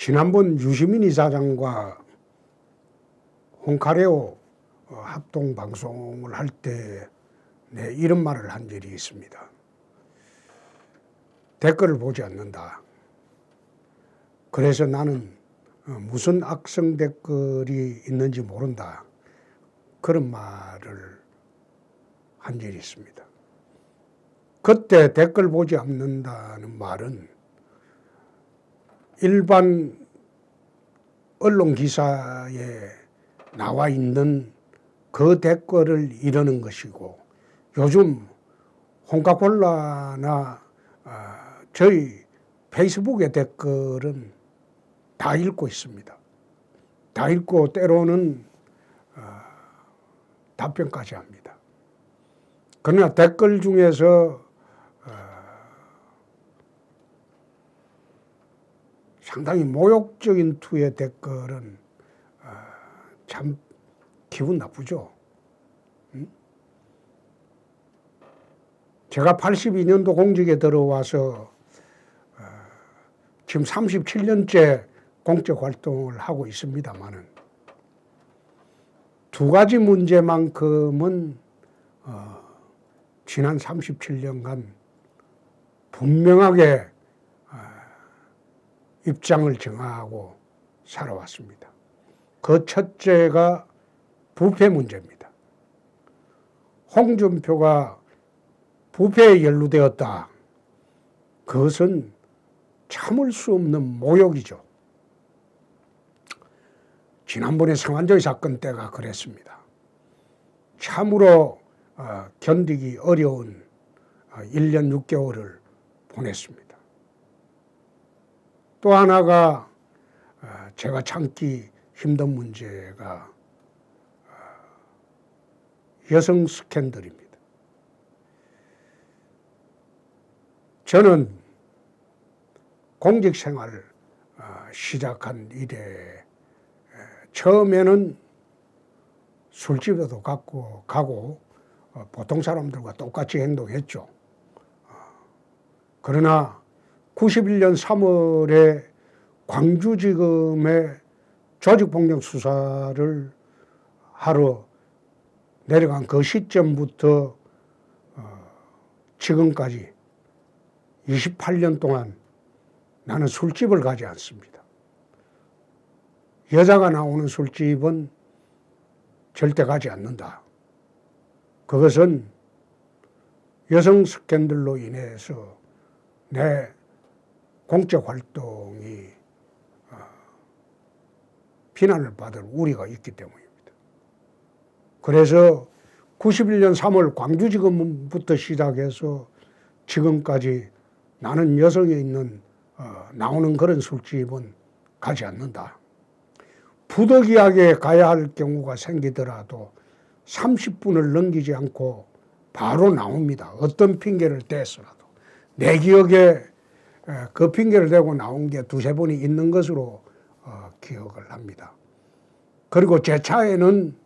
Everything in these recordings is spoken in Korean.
지난번 유시민 이사장과 홍카레오 합동 방송을 할 때 이런 말을 한 적이 있습니다. 댓글을 보지 않는다. 그래서 나는 무슨 악성 댓글이 있는지 모른다. 그런 말을 한 적이 있습니다. 그때 댓글 보지 않는다는 말은 일반 언론 기사에 나와 있는 그 댓글을 이르는 것이고, 요즘 홍카콜라나 저희 페이스북의 댓글은 다 읽고 있습니다. 다 읽고 때로는 답변까지 합니다. 그러나 댓글 중에서 상당히 모욕적인 투의 댓글은 참 기분 나쁘죠. 제가 82년도 공직에 들어와서 지금 37년째 공적 활동을 하고 있습니다만은 두 가지 문제만큼은 지난 37년간 분명하게 입장을 정하고 살아왔습니다. 그 첫째가 부패 문제입니다. 홍준표가 부패에 연루되었다. 그것은 참을 수 없는 모욕이죠. 지난번에 성완종 사건 때가 그랬습니다. 참으로 견디기 어려운 1년 6개월을 보냈습니다. 또 하나가 제가 참기 힘든 문제가 여성 스캔들입니다. 저는 공직 생활을 시작한 이래 처음에는 술집에도 가고 보통 사람들과 똑같이 행동했죠. 그러나 91년 3월에 광주지검의 조직폭력 수사를 하러 내려간 그 시점부터 지금까지 28년 동안 나는 술집을 가지 않습니다. 여자가 나오는 술집은 절대 가지 않는다. 그것은 여성 스캔들로 인해서 내 공적 활동이 비난을 받을 우려가 있기 때문입니다. 그래서 91년 3월 광주지검부터 시작해서 지금까지 나는 여성이 있는 나오는 그런 술집은 가지 않는다. 부득이하게 가야 할 경우가 생기더라도 30분을 넘기지 않고 바로 나옵니다. 어떤 핑계를 대서라도. 내 기억에 그 핑계를 대고 나온 게 두세 번이 있는 것으로 기억을 합니다. 그리고 제 차에는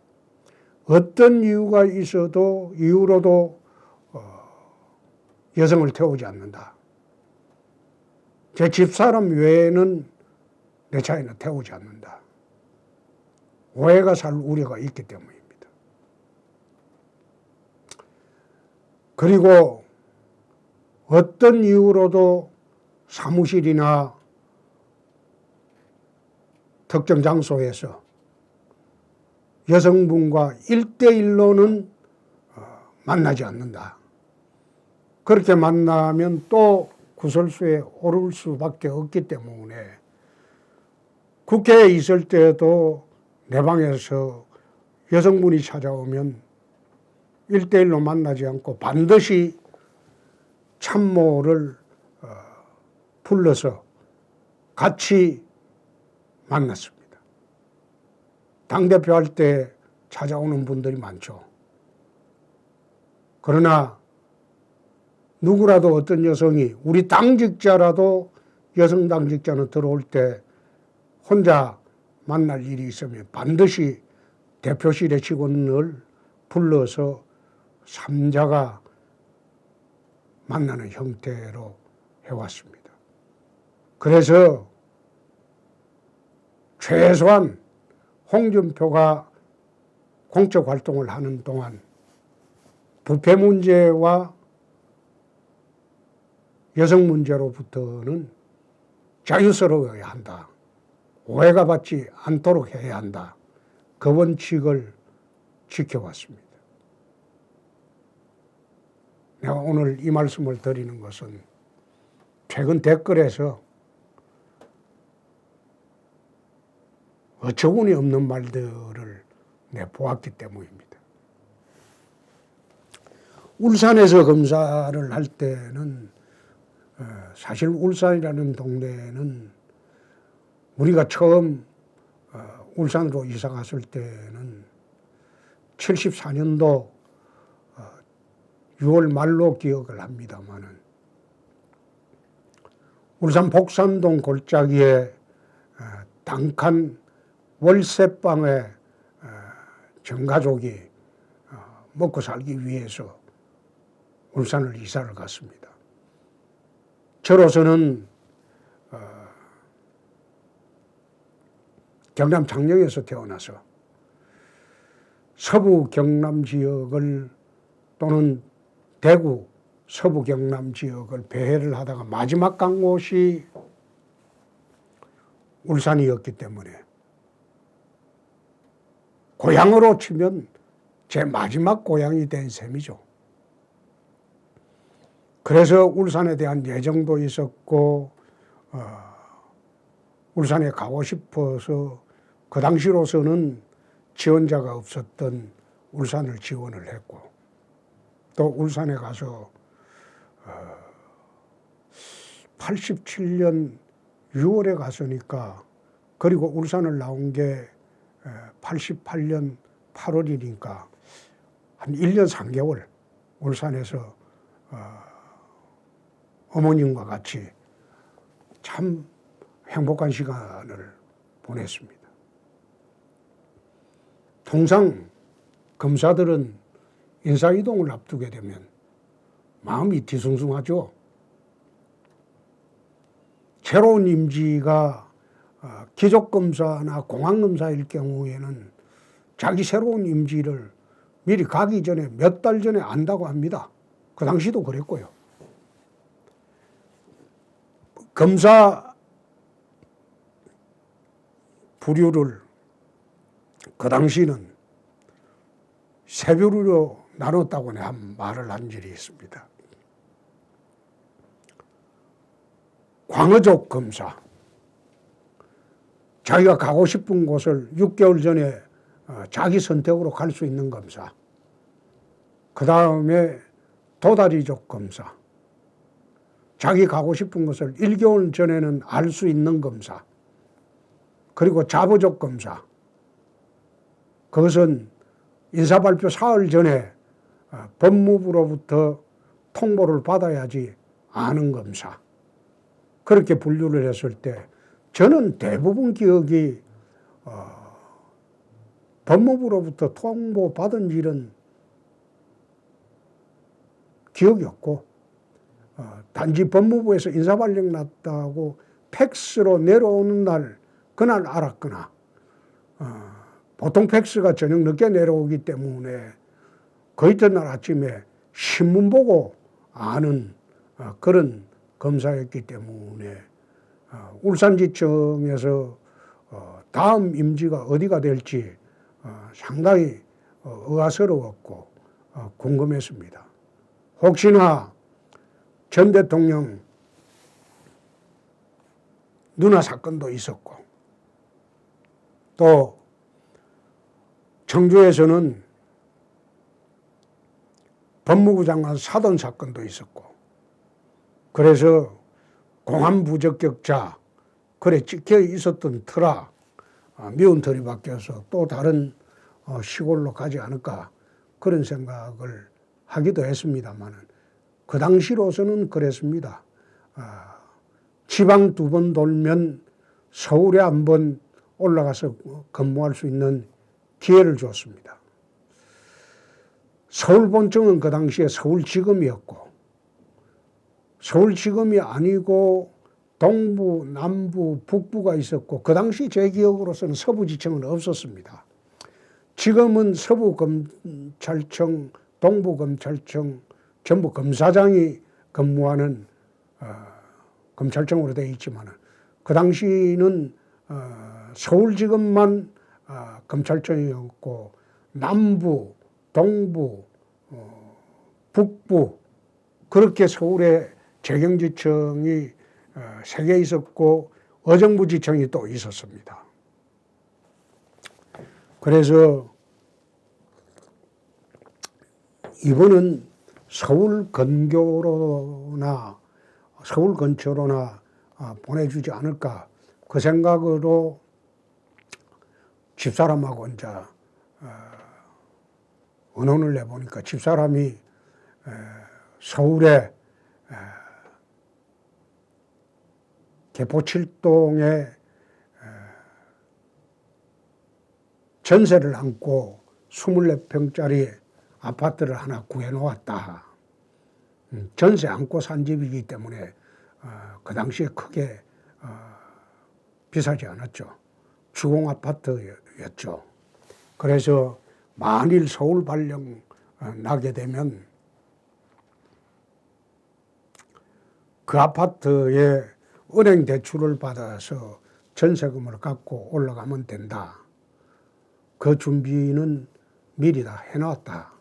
어떤 이유가 있어도 이유로도 여성을 태우지 않는다. 제 집사람 외에는 내 차에는 태우지 않는다. 오해가 살 우려가 있기 때문입니다. 그리고 어떤 이유로도 사무실이나 특정 장소에서 여성분과 1대1로는 만나지 않는다. 그렇게 만나면 또 구설수에 오를 수밖에 없기 때문에 국회에 있을 때도 내 방에서 여성분이 찾아오면 1대1로 만나지 않고 반드시 참모를 불러서 같이 만났습니다. 당대표 할 때 찾아오는 분들이 많죠. 그러나 누구라도 어떤 여성이 우리 당직자라도 여성 당직자는 들어올 때 혼자 만날 일이 있으면 반드시 대표실의 직원을 불러서 3자가 만나는 형태로 해왔습니다. 그래서 최소한 홍준표가 공적 활동을 하는 동안 부패 문제와 여성 문제로부터는 자유스러워야 한다. 오해가 받지 않도록 해야 한다. 그 원칙을 지켜왔습니다. 내가 오늘 이 말씀을 드리는 것은 최근 댓글에서 어처구니 없는 말들을 보았기 때문입니다. 울산에서 검사를 할 때는 사실 울산이라는 동네는 우리가 처음 울산으로 이사 갔을 때는 74년도 6월 말로 기억을 합니다마는 울산 복산동 골짜기에 단칸 월세방에 전 가족이 먹고 살기 위해서 울산을 이사를 갔습니다. 저로서는 경남 장령에서 태어나서 서부 경남 지역을 또는 대구 서부 경남 지역을 배회를 하다가 마지막 간 곳이 울산이었기 때문에 고향으로 치면 제 마지막 고향이 된 셈이죠. 그래서 울산에 대한 애정도 있었고 울산에 가고 싶어서 그 당시로서는 지원자가 없었던 울산을 지원을 했고 또 울산에 가서 87년 6월에 갔으니까 그리고 울산을 나온 게 88년 8월이니까 한 1년 3개월 울산에서 어머님과 같이 참 행복한 시간을 보냈습니다. 통상 검사들은 인사이동을 앞두게 되면 마음이 뒤숭숭하죠. 새로운 임지가 기족검사나 공안검사일 경우에는 자기 새로운 임지를 미리 가기 전에 몇 달 전에 안다고 합니다. 그 당시도 그랬고요. 검사 부류를 그 당시는 세 부류로 나눴다고 말을 한 적이 있습니다. 광어족 검사, 자기가 가고 싶은 곳을 6개월 전에 자기 선택으로 갈 수 있는 검사, 그 다음에 도다리족 검사, 자기 가고 싶은 것을 1개월 전에는 알 수 있는 검사, 그리고 자부족 검사, 그것은 인사발표 사흘 전에 법무부로부터 통보를 받아야지 아는 검사, 그렇게 분류를 했을 때 저는 대부분 기억이 법무부로부터 통보 받은 일은 기억이 없고 단지 법무부에서 인사발령 났다고 팩스로 내려오는 날 그날 알았거나 보통 팩스가 저녁 늦게 내려오기 때문에 그 이튿날 아침에 신문 보고 아는 그런 검사였기 때문에 울산지청에서 다음 임지가 어디가 될지 상당히 의아스러웠고 궁금했습니다. 혹시나 전 대통령 누나 사건도 있었고 또 청주에서는 법무부 장관 사돈 사건도 있었고 그래서 공안 부적격자 그래 찍혀 있었던 터라 미운 털이 바뀌어서 또 다른 시골로 가지 않을까 그런 생각을 하기도 했습니다만은 그 당시로서는 그랬습니다. 지방 2번 돌면 서울에 한번 올라가서 근무할 수 있는 기회를 줬습니다. 서울본청은 그 당시에 서울지검이었고 서울지검이 아니고 동부, 남부, 북부가 있었고 그 당시 제 기억으로서는 서부지청은 없었습니다. 지금은 서부검찰청, 동부검찰청 전부 검사장이 근무하는 검찰청으로 되어 있지만 그 당시는 서울지검만 검찰청이었고 남부, 동부, 북부 그렇게 서울에 재경지청이 3개 있었고 의정부지청이 또 있었습니다. 그래서 이번은 서울 근교로나 서울 근처로나 보내주지 않을까 그 생각으로 집사람하고 이제 의논을 내보니까 집사람이 서울에 개포칠동에 전세를 안고 24평짜리 아파트를 하나 구해놓았다. 전세 안고 산 집이기 때문에 그 당시에 크게 비싸지 않았죠. 주공 아파트였죠. 그래서 만일 서울 발령 나게 되면 그 아파트에 은행 대출을 받아서 전세금을 갖고 올라가면 된다. 그 준비는 미리 다 해놨다.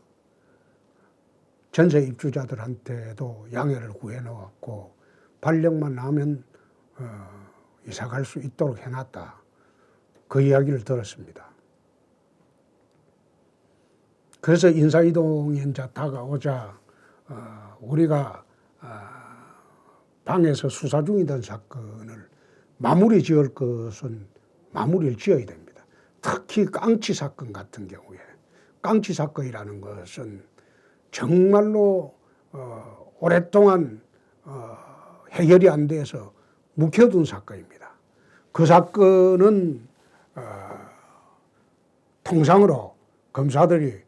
전세 입주자들한테도 양해를 구해놓았고 발령만 나면 이사 갈 수 있도록 해놨다. 그 이야기를 들었습니다. 그래서 인사이동이 이제 다가오자 우리가 방에서 수사 중이던 사건을 마무리 지을 것은 마무리를 지어야 됩니다. 특히 깡치 사건 같은 경우에 깡치 사건이라는 것은 정말로 오랫동안 해결이 안 돼서 묵혀둔 사건입니다. 그 사건은 통상으로 검사들이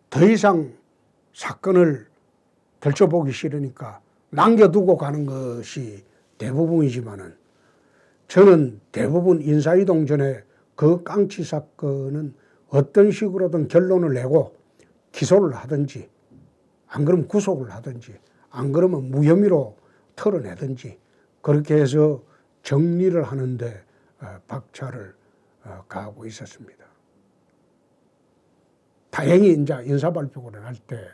더 이상 사건을 들춰보기 싫으니까 남겨두고 가는 것이 대부분이지만은 저는 대부분 인사이동 전에 그 깡치 사건은 어떤 식으로든 결론을 내고 기소를 하든지 안 그러면 구속을 하든지 안 그러면 무혐의로 털어내든지 그렇게 해서 정리를 하는데 박차를 가하고 있었습니다. 다행히 이제 인사발표를 할 때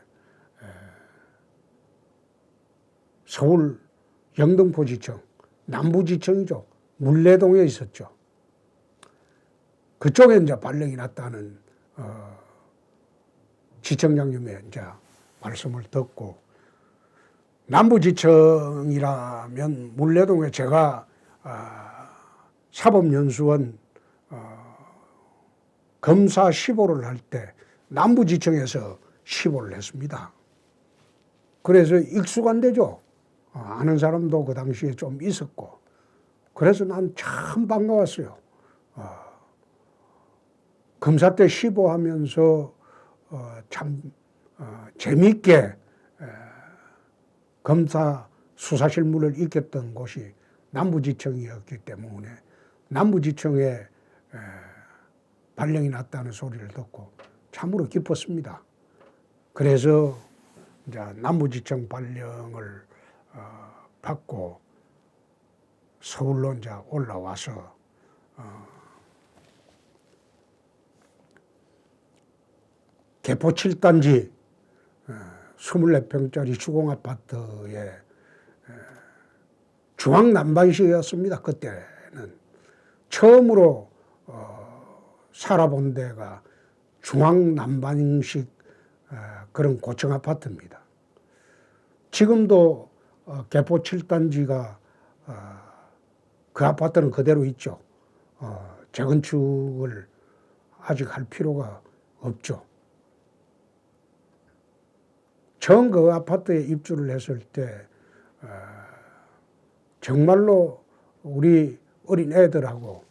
서울 영등포지청, 남부지청이죠. 물레동에 있었죠. 그쪽에 이제 발령이 났다는 지청장님의 이제 말씀을 듣고 남부지청이라면 물레동에 제가 사법연수원 검사 15를 할 때 남부지청에서 15를 했습니다. 그래서 익숙한데죠. 아는 사람도 그 당시에 좀 있었고 그래서 난 참 반가웠어요. 검사 때 15 하면서 참 재미있게 검사 수사 실무를 익혔던 곳이 남부지청이었기 때문에 남부지청에 발령이 났다는 소리를 듣고 참으로 기뻤습니다. 그래서 이제 남부지청 발령을 받고 서울로 이제 올라와서 개포 7단지 24평짜리 주공아파트에 중앙난방식이었습니다. 그때는 처음으로 살아본 데가 중앙난방식 그런 고층 아파트입니다. 지금도 개포 7단지가 그 아파트는 그대로 있죠. 재건축을 아직 할 필요가 없죠. 처음 그 아파트에 입주를 했을 때 정말로 우리 어린 애들하고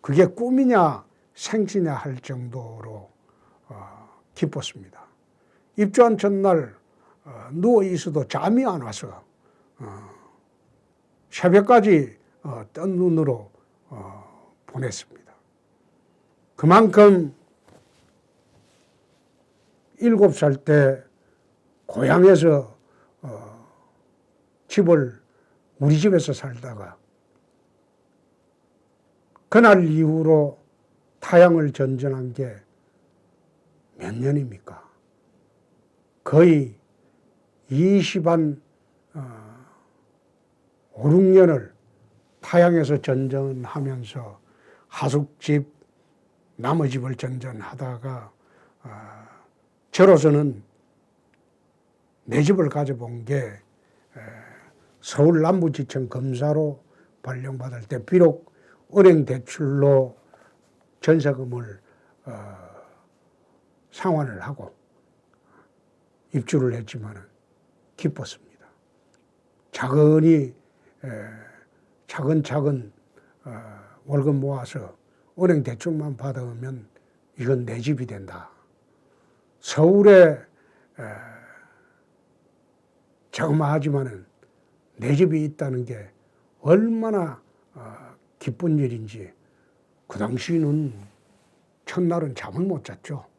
그게 꿈이냐 생시냐 할 정도로 기뻤습니다. 입주한 첫날 누워 있어도 잠이 안 와서 새벽까지 뜬 눈으로 보냈습니다. 그만큼 7살 때 고향에서 집을 우리 집에서 살다가 그날 이후로 타향을 전전한 게 몇 년입니까? 거의 20한 5, 6년을 타향에서 전전하면서 하숙집, 남의 집을 전전하다가 저로서는 내 집을 가져본 게 서울 남부지청 검사로 발령받을 때 비록 은행 대출로 전세금을 상환을 하고 입주를 했지만 기뻤습니다. 차근차근 월급 모아서 은행 대출만 받으면 이건 내 집이 된다. 서울에 자그마하지만은 내 집이 있다는 게 얼마나 기쁜 일인지 그 당시는 첫날은 잠을 못 잤죠.